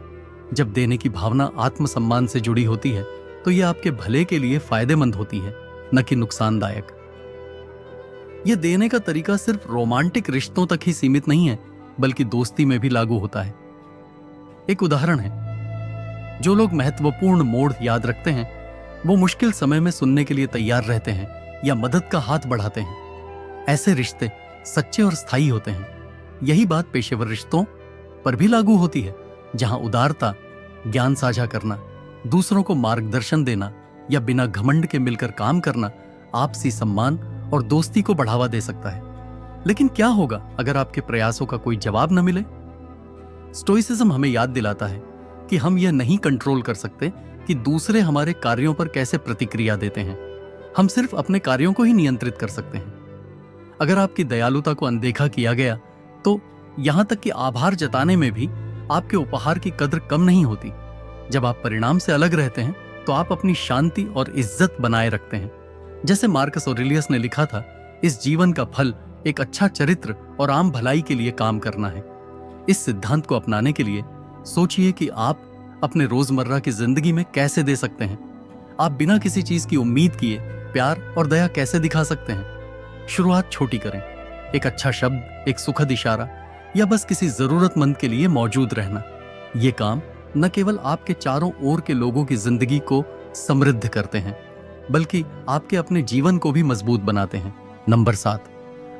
जब देने की भावना आत्मसम्मान से जुड़ी होती है तो यह आपके भले के लिए फायदेमंद होती है, न कि नुकसानदायक। यह देने का तरीका सिर्फ रोमांटिक रिश्तों तक ही सीमित नहीं है, बल्कि दोस्ती में भी लागू होता है। एक उदाहरण है, जो लोग महत्वपूर्ण मोड़ याद रखते हैं वो मुश्किल समय में सुनने के लिए तैयार रहते हैं या मदद का हाथ बढ़ाते हैं। ऐसे रिश्ते सच्चे और स्थायी होते हैं। यही बात पेशेवर रिश्तों पर भी लागू होती है, जहां उदारता, ज्ञान साझा करना, दूसरों को मार्गदर्शन देना या बिना घमंड के मिलकर काम करना आपसी सम्मान और दोस्ती को बढ़ावा दे सकता है। लेकिन क्या होगा अगर आपके प्रयासों का कोई जवाब न मिले? स्टोइसिज्म हमें याद दिलाता है कि हम यह नहीं कंट्रोल कर सकते कि दूसरे हमारे कार्यों पर कैसे प्रतिक्रिया देते हैं। हम सिर्फ अपने कार्यों को ही नियंत्रित कर सकते हैं। अगर आपकी दयालुता को अनदेखा किया गया तो यहां तक कि आभार जताने में भी आपके उपहार की कद्र कम नहीं होती। जब आप परिणाम से अलग रहते हैं तो आप अपनी शांति और इज्जत बनाए रखते हैं। जैसे मार्कस ऑरेलियस ने लिखा था, इस जीवन का फल एक अच्छा चरित्र और आम भलाई के लिए काम करना है। इस सिद्धांत को अपनाने के लिए सोचिए कि आप अपने रोजमर्रा की जिंदगी में कैसे दे सकते हैं। आप बिना किसी चीज की उम्मीद किए प्यार और दया कैसे दिखा सकते हैं। शुरुआत छोटी करें, एक अच्छा शब्द, एक सुखद इशारा या बस किसी जरूरतमंद के लिए मौजूद रहना। ये काम न केवल आपके चारों ओर के लोगों की जिंदगी को समृद्ध करते हैं, बल्कि आपके अपने जीवन को भी मजबूत बनाते हैं। नंबर 7,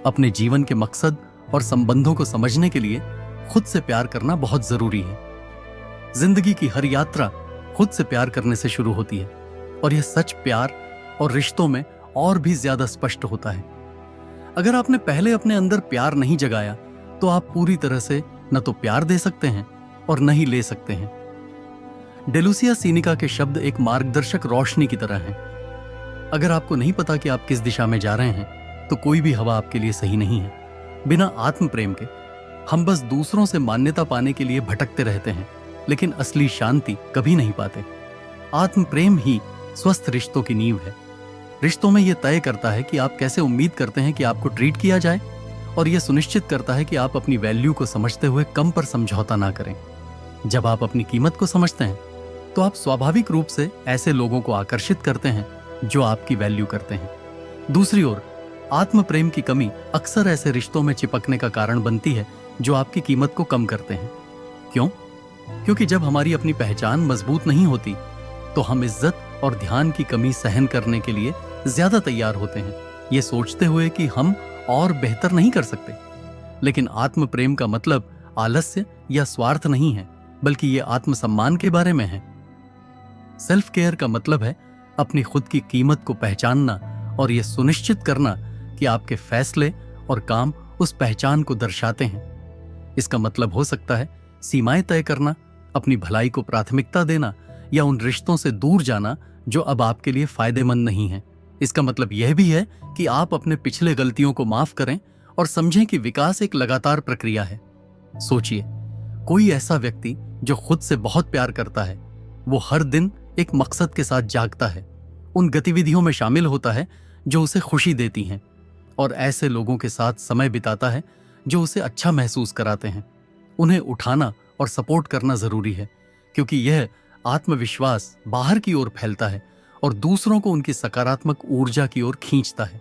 अपने जीवन के मकसद और संबंधों को समझने के लिए खुद से प्यार करना बहुत जरूरी है। जिंदगी की हर यात्रा खुद से प्यार करने से शुरू होती है और यह सच प्यार और रिश्तों में और भी ज्यादा स्पष्ट होता है। अगर आपने पहले अपने अंदर प्यार नहीं जगाया तो आप पूरी तरह से न तो प्यार दे सकते हैं और न ही ले सकते हैं। डेलुसिया सीनिका के शब्द एक मार्गदर्शक रोशनी की तरह हैं। अगर आपको नहीं पता कि आप किस दिशा में जा रहे हैं तो कोई भी हवा आपके लिए सही नहीं है। बिना आत्म प्रेम के हम बस दूसरों से मान्यता पाने के लिए भटकते रहते हैं, लेकिन असली शांति कभी नहीं पाते। आत्म प्रेम ही स्वस्थ रिश्तों की नींव है। रिश्तों में यह तय करता है कि आप कैसे उम्मीद करते हैं कि आपको ट्रीट किया जाए, और यह सुनिश्चित करता है कि आप अपनी वैल्यू को समझते हुए कम पर समझौता ना करें। जब आप अपनी कीमत को समझते हैं तो आप स्वाभाविक रूप से ऐसे लोगों को आकर्षित करते हैं जो आपकी वैल्यू करते हैं। दूसरी ओर आत्म प्रेम की कमी अक्सर ऐसे रिश्तों में चिपकने का कारण बनती है जो आपकी कीमत को कम करते हैं। क्यों? क्योंकि जब हमारी अपनी पहचान मजबूत नहीं होती तो हम इज्जत और ध्यान की कमी सहन करने के लिए ज्यादा तैयार होते हैं, ये सोचते हुए कि हम और बेहतर नहीं कर सकते। लेकिन आत्म प्रेम का मतलब आलस्य या स्वार्थ नहीं है, बल्कि ये आत्मसम्मान के बारे में है। सेल्फ केयर का मतलब है अपनी खुद की कीमत को पहचानना और यह सुनिश्चित करना कि आपके फैसले और काम उस पहचान को दर्शाते हैं। इसका मतलब हो सकता है सीमाएं तय करना, अपनी भलाई को प्राथमिकता देना या उन रिश्तों से दूर जाना जो अब आपके लिए फायदेमंद नहीं है। इसका मतलब यह भी है कि आप अपने पिछले गलतियों को माफ करें और समझें कि विकास एक लगातार प्रक्रिया है। सोचिए, कोई ऐसा व्यक्ति जो खुद से बहुत प्यार करता है, वो हर दिन एक मकसद के साथ जागता है, उन गतिविधियों में शामिल होता है जो उसे खुशी देती हैं, और ऐसे लोगों के साथ समय बिताता है जो उसे अच्छा महसूस कराते हैं। उन्हें उठाना और सपोर्ट करना जरूरी है, क्योंकि यह आत्मविश्वास बाहर की ओर फैलता है और दूसरों को उनकी सकारात्मक ऊर्जा की ओर खींचता है।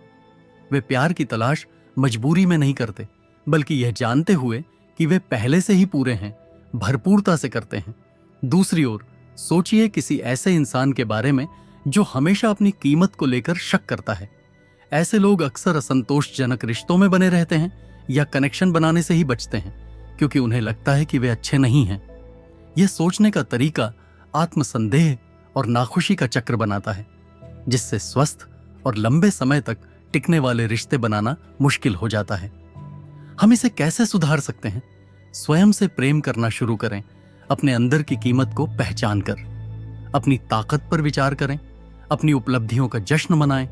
वे प्यार की तलाश मजबूरी में नहीं करते, बल्कि यह जानते हुए कि वे पहले से ही पूरे हैं, भरपूरता से करते हैं। दूसरी ओर सोचिए किसी ऐसे इंसान के बारे में जो हमेशा अपनी कीमत को लेकर शक करता है। ऐसे लोग अक्सर असंतोषजनक रिश्तों में बने रहते हैं या कनेक्शन बनाने से ही बचते हैं, क्योंकि उन्हें लगता है कि वे अच्छे नहीं हैं। यह सोचने का तरीका आत्मसंदेह और नाखुशी का चक्र बनाता है, जिससे स्वस्थ और लंबे समय तक टिकने वाले रिश्ते बनाना मुश्किल हो जाता है। हम इसे कैसे सुधार सकते हैं? स्वयं से प्रेम करना शुरू करें, अपने अंदर की कीमत को पहचान कर, अपनी ताकत पर विचार करें, अपनी उपलब्धियों का जश्न मनाएं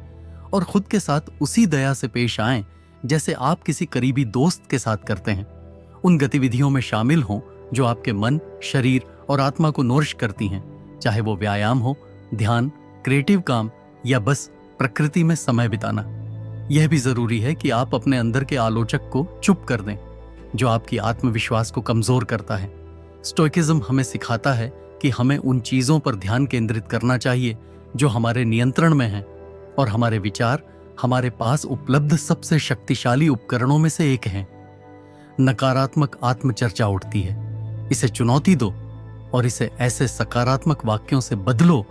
और खुद के साथ उसी दया से पेश आएं जैसे आप किसी करीबी दोस्त के साथ करते हैं। उन गतिविधियों में शामिल हों जो आपके मन, शरीर और आत्मा को नोरिश करती हैं, चाहे वो व्यायाम हो, ध्यान, क्रिएटिव काम या बस प्रकृति में समय बिताना। यह भी जरूरी है कि आप अपने अंदर के आलोचक को चुप कर दें, जो आपकी आत्मविश्वास को कमजोर करता है। स्टोइकिज्म हमें सिखाता है कि हमें उन चीजों पर ध्यान केंद्रित करना चाहिए जो हमारे नियंत्रण में हैं, और हमारे विचार हमारे पास उपलब्ध सबसे शक्तिशाली उपकरणों में से एक हैं। नकारात्मक आत्मचर्चा उठती है, इसे चुनौती दो और इसे ऐसे सकारात्मक वाक्यों से बदलो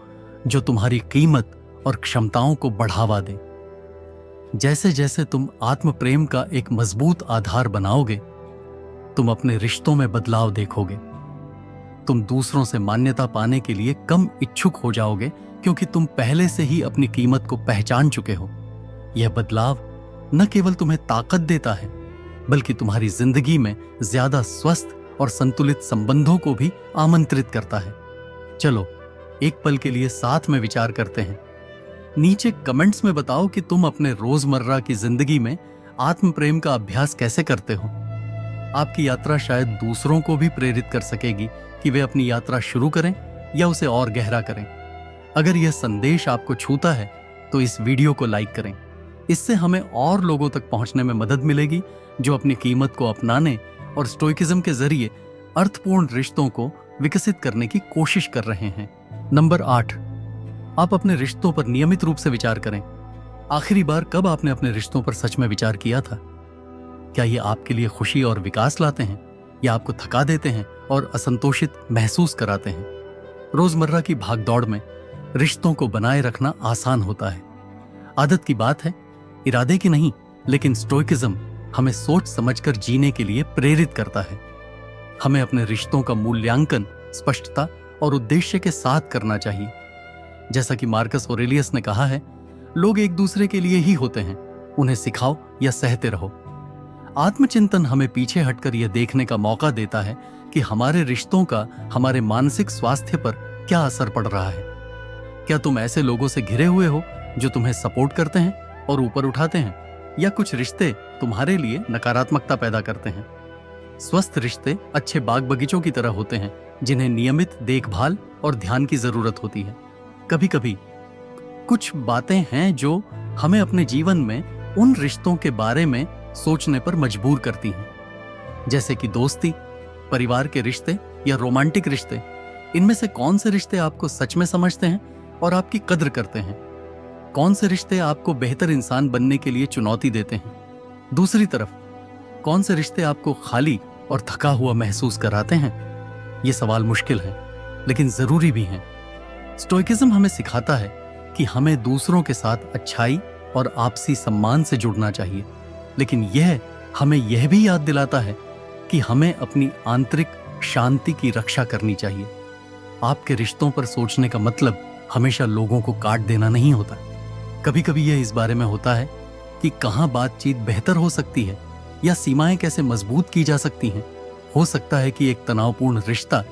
जो तुम्हारी कीमत और क्षमताओं को बढ़ावा दे। जैसे जैसे तुम आत्म प्रेम का एक मजबूत आधार बनाओगे, तुम अपने रिश्तों में बदलाव देखोगे। तुम दूसरों से मान्यता पाने के लिए कम इच्छुक हो जाओगे, क्योंकि तुम पहले से ही अपनी कीमत को पहचान चुके हो। यह बदलाव न केवल तुम्हें ताकत देता है, बल्कि तुम्हारी जिंदगी में ज्यादा स्वस्थ और संतुलित संबंधों को भी आमंत्रित करता है। चलो एक पल के लिए साथ में विचार करते हैं। नीचे कमेंट्स में बताओ कि तुम अपने रोजमर्रा की जिंदगी में आत्म प्रेम का अभ्यास कैसे करते हो। आपकी यात्रा शायद दूसरों को भी प्रेरित कर सकेगी कि वे अपनी यात्रा शुरू करें या उसे और गहरा करें। अगर यह संदेश आपको छूता है तो इस वीडियो को लाइक करें। इससे हमें और लोगों तक पहुंचने में मदद मिलेगी जो अपनी कीमत को अपनाने और स्टोइकिज्म के जरिए अर्थपूर्ण रिश्तों को विकसित करने की कोशिश कर रहे हैं। नंबर 8, आप अपने रिश्तों पर नियमित रूप से विचार करें। आखिरी बार कब आपने अपने रिश्तों पर सच में विचार किया था? क्या ये आपके लिए खुशी और विकास लाते हैं या आपको थका देते हैं और असंतोषित महसूस कराते हैं? रोजमर्रा की भागदौड़ में रिश्तों को बनाए रखना आसान होता है। आदत की बात है, इरादे की नहीं। लेकिन स्टोइकिज्म हमें सोच समझकर जीने के लिए प्रेरित करता है। हमें अपने रिश्तों का मूल्यांकन स्पष्टता और उद्देश्य के साथ करना चाहिए। जैसा कि मार्कस ऑरेलियस ने कहा है, लोग एक दूसरे के लिए ही होते हैं, उन्हें सिखाओ या सहते रहो। आत्मचिंतन हमें पीछे हटकर यह देखने का मौका देता है कि हमारे रिश्तों का हमारे मानसिक स्वास्थ्य पर क्या असर पड़ रहा है। क्या तुम ऐसे लोगों से घिरे हुए हो जो तुम्हें सपोर्ट करते हैं और ऊपर उठाते हैं, या कुछ रिश्ते तुम्हारे लिए नकारात्मकता पैदा करते हैं? स्वस्थ रिश्ते अच्छे बाग बगीचों की तरह होते हैं, जिन्हें नियमित देखभाल और ध्यान की जरूरत होती है। कभी कभी कुछ बातें हैं जो हमें अपने जीवन में उन रिश्तों के बारे में सोचने पर मजबूर करती हैं, जैसे कि दोस्ती, परिवार के रिश्ते या रोमांटिक रिश्ते। इनमें से कौन से रिश्ते आपको सच में समझते हैं और आपकी कद्र करते हैं? कौन से रिश्ते आपको बेहतर इंसान बनने के लिए चुनौती देते हैं? दूसरी तरफ, कौन से रिश्ते आपको खाली और थका हुआ महसूस कराते हैं? ये सवाल मुश्किल है, लेकिन जरूरी भी हैं। स्टोइकिज्म हमें सिखाता है कि हमें दूसरों के साथ अच्छाई और आपसी सम्मान से जुड़ना चाहिए, लेकिन यह हमें यह भी याद दिलाता है कि हमें अपनी आंतरिक शांति की रक्षा करनी चाहिए। आपके रिश्तों पर सोचने का मतलब हमेशा लोगों को काट देना नहीं होता। कभी कभी यह इस बारे में होता है कि कहाँ बातचीत बेहतर हो सकती है या सीमाएं कैसे मजबूत की जा सकती हैं। हो सकता है कि एक तनावपूर्ण रिश्ता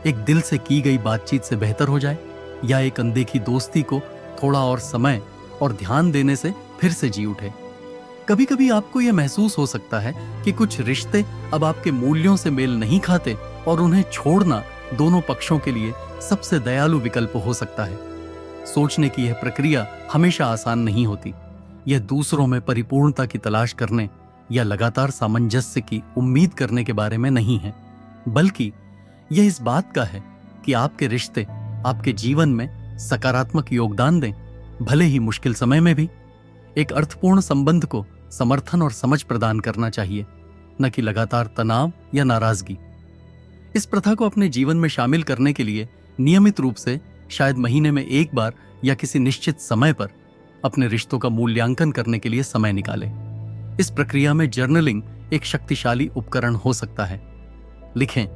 एक दिल से की गई बातचीत से बेहतर हो जाए, या एक अनदेखी दोस्ती को थोड़ा और समय और ध्यान देने से फिर से जी उठे। कभी कभी आपको यह महसूस हो सकता है कि कुछ रिश्ते अब आपके मूल्यों से मेल नहीं खाते, और उन्हें छोड़ना दोनों पक्षों के लिए सबसे दयालु विकल्प हो सकता है। सोचने की यह प्रक्रिया हमेशा आसान नहीं होती। यह दूसरों में परिपूर्णता की तलाश करने या लगातार सामंजस्य की उम्मीद करने के बारे में नहीं है, बल्कि यह इस बात का है कि आपके रिश्ते आपके जीवन में सकारात्मक योगदान दें, भले ही मुश्किल समय में भी। एक अर्थपूर्ण संबंध को समर्थन और समझ प्रदान करना चाहिए, न कि लगातार तनाव या नाराजगी। इस प्रथा को अपने जीवन में शामिल करने के लिए नियमित रूप से, शायद महीने में एक बार या किसी निश्चित समय पर, अपने रिश्तों का मूल्यांकन करने के लिए समय निकालें। इस प्रक्रिया में जर्नलिंग एक शक्तिशाली उपकरण हो सकता है। लिखें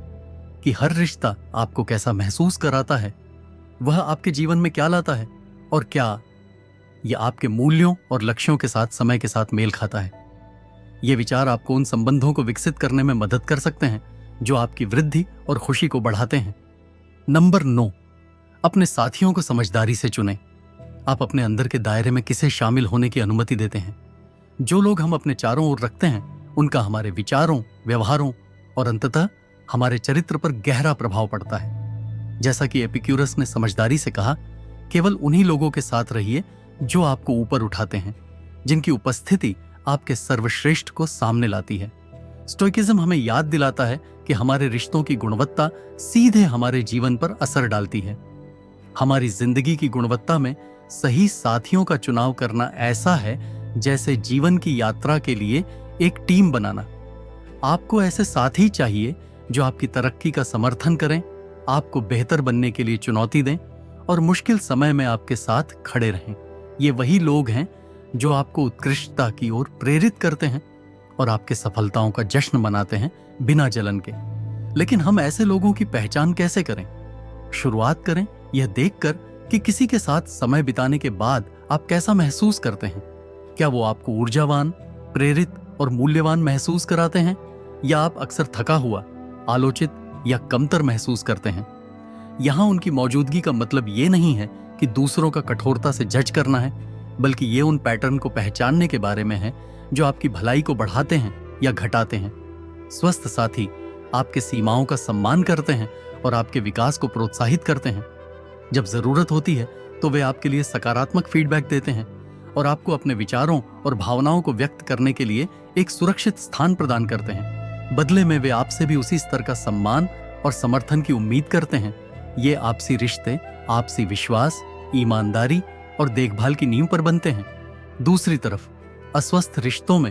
कि हर रिश्ता आपको कैसा महसूस कराता है, वह आपके जीवन में क्या लाता है, और क्या यह आपके मूल्यों और लक्ष्यों के साथ समय के साथ मेल खाता है। ये विचार आपको उन संबंधों को विकसित करने में मदद कर सकते हैं जो आपकी वृद्धि और खुशी को बढ़ाते हैं। नंबर 9, अपने साथियों को समझदारी से चुनें। आप अपने अंदर के दायरे में किसे शामिल होने की अनुमति देते हैं? जो लोग हम अपने चारों ओर रखते हैं, उनका हमारे विचारों, व्यवहारों और अंततः हमारे चरित्र पर गहरा प्रभाव पड़ता है। जैसा कि एपिक्यूरस ने समझदारी से कहा, केवल उन्हीं लोगों के साथ रहिए जो आपको ऊपर उठाते हैं, जिनकी उपस्थिति आपके सर्वश्रेष्ठ को सामने लाती है। स्टोइकिज्म हमें याद दिलाता है कि हमारे रिश्तों की गुणवत्ता सीधे हमारे जीवन पर असर डालती है। हमारी जिंदगी की गुणवत्ता में सही साथियों का चुनाव करना ऐसा है जैसे जीवन की यात्रा के लिए एक टीम बनाना। आपको ऐसे साथी चाहिए जो आपकी तरक्की का समर्थन करें, आपको बेहतर बनने के लिए चुनौती दें और मुश्किल समय में आपके साथ खड़े रहें। ये वही लोग हैं जो आपको उत्कृष्टता की ओर प्रेरित करते हैं और आपके सफलताओं का जश्न मनाते हैं बिना जलन के। लेकिन हम ऐसे लोगों की पहचान कैसे करें? शुरुआत करें यह देखकर कि किसी के साथ समय बिताने के बाद आप कैसा महसूस करते हैं। क्या वो आपको ऊर्जावान, प्रेरित और मूल्यवान महसूस कराते हैं, या आप अक्सर थका हुआ, आलोचित या कमतर महसूस करते हैं? यहां उनकी मौजूदगी का मतलब ये नहीं है कि दूसरों का कठोरता से जज करना है, बल्कि ये उन पैटर्न को पहचानने के बारे में है जो आपकी भलाई को बढ़ाते हैं या घटाते हैं। स्वस्थ साथी आपके सीमाओं का सम्मान करते हैं और आपके विकास को प्रोत्साहित करते हैं। जब जरूरत होती है तो वे आपके लिए सकारात्मक फीडबैक देते हैं और आपको अपने विचारों और भावनाओं को व्यक्त करने के लिए एक सुरक्षित स्थान प्रदान करते हैं। बदले में वे आपसे भी उसी स्तर का सम्मान और समर्थन की उम्मीद करते हैं। ये आपसी रिश्ते आपसी विश्वास, ईमानदारी और देखभाल की नींव पर बनते हैं। दूसरी तरफ अस्वस्थ रिश्तों में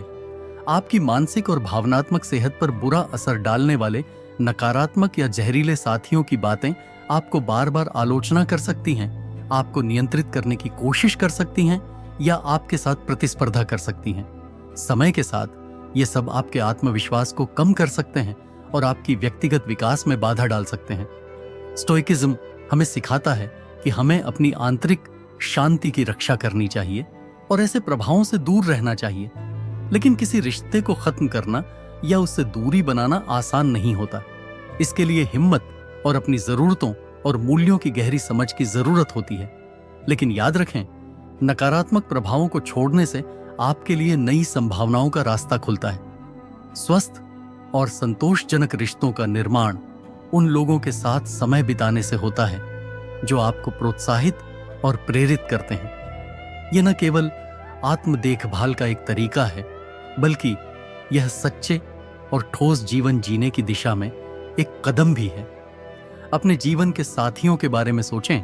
आपकी मानसिक और भावनात्मक सेहत पर बुरा असर डालने वाले नकारात्मक या जहरीले साथियों की बातें आपको बार बार आलोचना कर सकती हैं, आपको नियंत्रित करने की कोशिश कर सकती हैं या आपके साथ प्रतिस्पर्धा कर सकती हैं। समय के साथ ये सब आपके आत्मविश्वास को कम कर सकते हैं और आपकी व्यक्तिगत विकास में बाधा डाल सकते हैं। स्टोइकिज्म हमें सिखाता है कि हमें अपनी आंतरिक शांति की रक्षा करनी चाहिए और ऐसे प्रभावों से दूर रहना चाहिए। लेकिन किसी रिश्ते को खत्म करना या उससे दूरी बनाना आसान नहीं होता। इसके लिए हिम्मत और अपनी जरूरतों और मूल्यों की गहरी समझ की जरूरत होती है। लेकिन याद रखें, नकारात्मक प्रभावों को छोड़ने से आपके लिए नई संभावनाओं का रास्ता खुलता है। स्वस्थ और संतोषजनक रिश्तों का निर्माण उन लोगों के साथ समय बिताने से होता है जो आपको प्रोत्साहित और प्रेरित करते हैं। यह न केवल आत्म देखभाल का एक तरीका है, बल्कि यह सच्चे और ठोस जीवन जीने की दिशा में एक कदम भी है। अपने जीवन के साथियों के बारे में सोचें।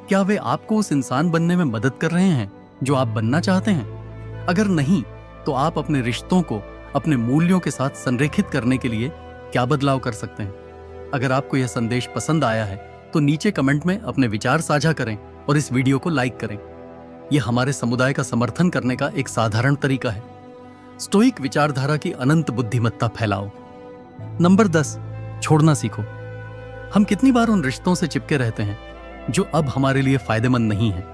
क्या वे आपको उस इंसान बनने में मदद कर रहे हैं जो आप बनना चाहते हैं? अगर नहीं, तो आप अपने रिश्तों को अपने मूल्यों के साथ संरेखित करने के लिए क्या बदलाव कर सकते हैं? अगर आपको यह संदेश पसंद आया है तो नीचे कमेंट में अपने विचार साझा करें और इस वीडियो को लाइक करें। यह हमारे समुदाय का समर्थन करने का एक साधारण तरीका है। स्टोइक विचारधारा की अनंत बुद्धिमत्ता फैलाओ। नंबर 10, छोड़ना सीखो। हम कितनी बार उन रिश्तों से चिपके रहते हैं जो अब हमारे लिए फायदेमंद नहीं है।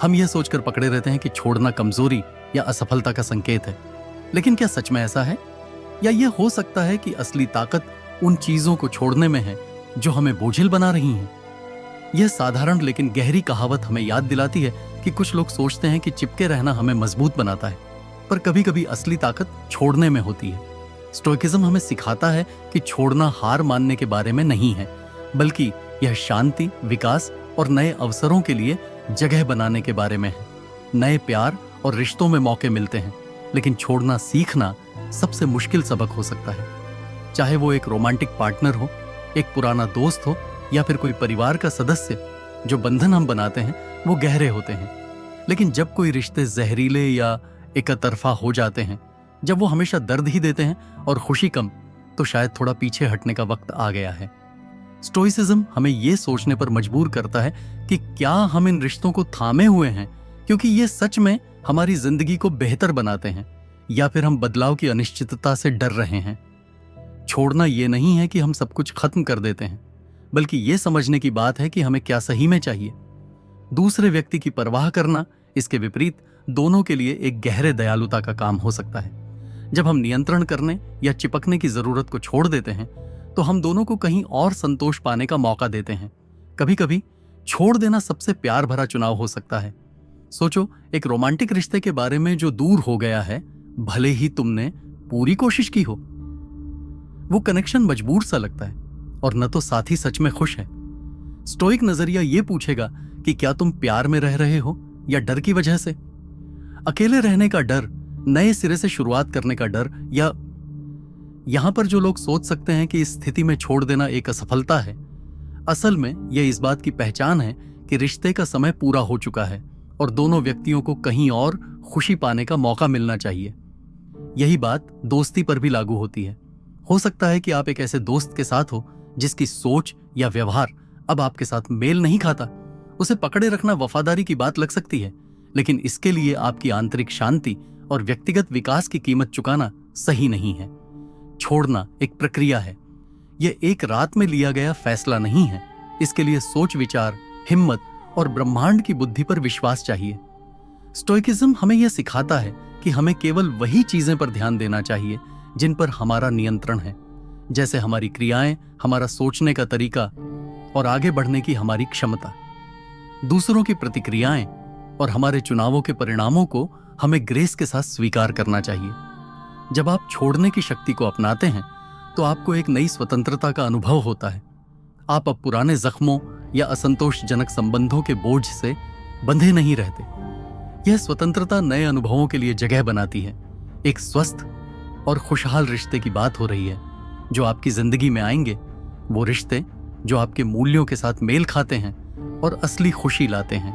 हम यह सोचकर पकड़े रहते हैं कि छोड़ना कमजोरी या असफलता का संकेत है। लेकिन क्या सच में ऐसा है? या यह हो सकता है कि असली ताकत उन चीजों को छोड़ने में है जो हमें बोझिल बना रही हैं? यह साधारण लेकिन गहरी कहावत हमें याद दिलाती है कि कुछ लोग सोचते हैं कि चिपके रहना हमें मजबूत बनाता है, पर कभी कभी असली ताकत छोड़ने में होती है। स्टोइकिज्म हमें सिखाता है कि छोड़ना हार मानने के बारे में नहीं है, बल्कि यह शांति, विकास और नए अवसरों के लिए जगह बनाने के बारे में है। नए प्यार और रिश्तों में मौके मिलते हैं, लेकिन छोड़ना सीखना सबसे मुश्किल सबक हो सकता है। चाहे वो एक रोमांटिक पार्टनर हो, एक पुराना दोस्त हो या फिर कोई परिवार का सदस्य, जो बंधन हम बनाते हैं वो गहरे होते हैं। लेकिन जब कोई रिश्ते जहरीले या एकतरफा हो जाते हैं, जब वो हमेशा दर्द ही देते हैं और खुशी कम, तो शायद थोड़ा पीछे हटने का वक्त आ गया है। स्टोइसिज्म हमें ये सोचने पर मजबूर करता है कि क्या हम इन रिश्तों को थामे हुए हैं क्योंकि ये सच में हमारी जिंदगी को बेहतर बनाते हैं, या फिर हम बदलाव की अनिश्चितता से डर रहे हैं। छोड़ना ये नहीं है कि हम सब कुछ खत्म कर देते हैं, बल्कि ये समझने की बात है कि हमें क्या सही में चाहिए। दूसरे व्यक्ति की परवाह करना, इसके विपरीत, दोनों के लिए एक गहरे दयालुता का काम हो सकता है। जब हम नियंत्रण करने या चिपकने की जरूरत को छोड़ देते हैं, तो हम दोनों को कहीं और संतोष पाने का मौका देते हैं। कभी कभी छोड़ देना सबसे प्यार भरा चुनाव हो सकता है। सोचो, एक रोमांटिक रिश्ते के बारे में जो दूर हो गया है, भले ही तुमने पूरी कोशिश की हो। वो कनेक्शन मजबूर सा लगता है और न तो साथी सच में खुश है। स्टोइक नजरिया ये पूछेगा कि क्या तुम प्यार में रह रहे हो या डर की वजह से? अकेले रहने का डर, नए सिरे से शुरुआत करने का डर, या यहां पर जो लोग सोच सकते हैं कि इस स्थिति में छोड़ देना एक असफलता है, असल में यह इस बात की पहचान है कि रिश्ते का समय पूरा हो चुका है और दोनों व्यक्तियों को कहीं और खुशी पाने का मौका मिलना चाहिए। यही बात दोस्ती पर भी लागू होती है। हो सकता है कि आप एक ऐसे दोस्त के साथ हो जिसकी सोच या व्यवहार अब आपके साथ मेल नहीं खाता। उसे पकड़े रखना वफादारी की बात लग सकती है, लेकिन इसके लिए आपकी आंतरिक शांति और व्यक्तिगत विकास की कीमत चुकाना सही नहीं है। छोड़ना एक प्रक्रिया है, यह एक रात में लिया गया फैसला नहीं है। इसके लिए सोच विचार, हिम्मत और ब्रह्मांड की बुद्धि पर विश्वास चाहिए। स्टोइकिज्म हमें यह सिखाता है कि हमें केवल वही चीजें पर ध्यान देना चाहिए जिन पर हमारा नियंत्रण है, जैसे हमारी क्रियाएं, हमारा सोचने का तरीका और आगे बढ़ने की हमारी क्षमता। दूसरों की प्रतिक्रियाएं और हमारे चुनावों के परिणामों को हमें ग्रेस के साथ स्वीकार करना चाहिए। जब आप छोड़ने की शक्ति को अपनाते हैं तो आपको एक नई स्वतंत्रता का अनुभव होता है। आप अब पुराने जख्मों या असंतोषजनक संबंधों के बोझ से बंधे नहीं रहते। यह स्वतंत्रता नए अनुभवों के लिए जगह बनाती है। एक स्वस्थ और खुशहाल रिश्ते की बात हो रही है जो आपकी जिंदगी में आएंगे, वो रिश्ते जो आपके मूल्यों के साथ मेल खाते हैं और असली खुशी लाते हैं।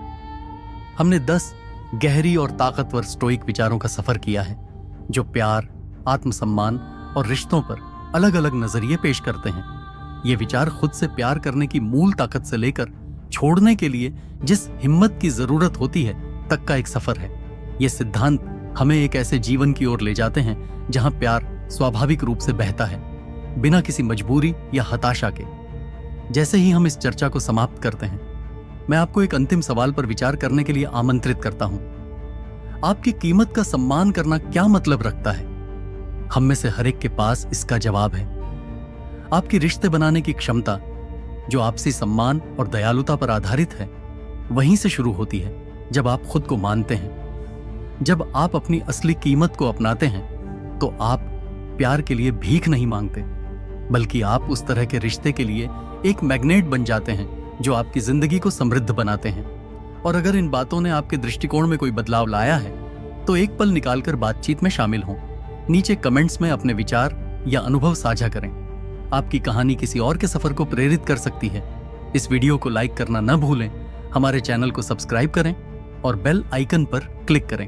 हमने 10 गहरी और ताकतवर स्टोइक विचारों का सफर किया है जो प्यार, आत्मसम्मान और रिश्तों पर अलग अलग नजरिए पेश करते हैं। ये विचार खुद से प्यार करने की मूल ताकत से लेकर छोड़ने के लिए जिस हिम्मत की जरूरत होती है तक का एक सफर है। ये सिद्धांत हमें एक ऐसे जीवन की ओर ले जाते हैं जहां प्यार स्वाभाविक रूप से बहता है, बिना किसी मजबूरी या हताशा के। जैसे ही हम इस चर्चा को समाप्त करते हैं, मैं आपको एक अंतिम सवाल पर विचार करने के लिए आमंत्रित करता हूं। आपकी कीमत का सम्मान करना क्या मतलब रखता है? हम में से हर एक के पास इसका जवाब है। आपकी रिश्ते बनाने की क्षमता, जो आपसी सम्मान और दयालुता पर आधारित है, वहीं से शुरू होती है जब आप खुद को मानते हैं। जब आप अपनी असली कीमत को अपनाते हैं तो आप प्यार के लिए भीख नहीं मांगते, बल्कि आप उस तरह के रिश्ते के लिए एक मैग्नेट बन जाते हैं जो आपकी जिंदगी को समृद्ध बनाते हैं। और अगर इन बातों ने आपके दृष्टिकोण में कोई बदलाव लाया है तो एक पल निकालकर बातचीत में शामिल हों। नीचे कमेंट्स में अपने विचार या अनुभव साझा करें। आपकी कहानी किसी और के सफर को प्रेरित कर सकती है। इस वीडियो को लाइक करना न भूलें, हमारे चैनल को सब्सक्राइब करें और बेल आइकन पर क्लिक करें।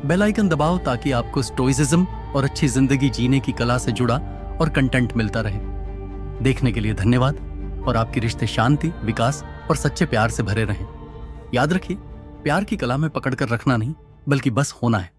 बेल आइकन दबाओ ताकि आपको स्टोइसिज्म और अच्छी जिंदगी जीने की कला से जुड़ा और कंटेंट मिलता रहे। देखने के लिए धन्यवाद और आपके रिश्ते शांति, विकास और सच्चे प्यार से भरे रहें। याद रखिए, प्यार की कला में पकड़ कर रखना नहीं, बल्कि बस होना है।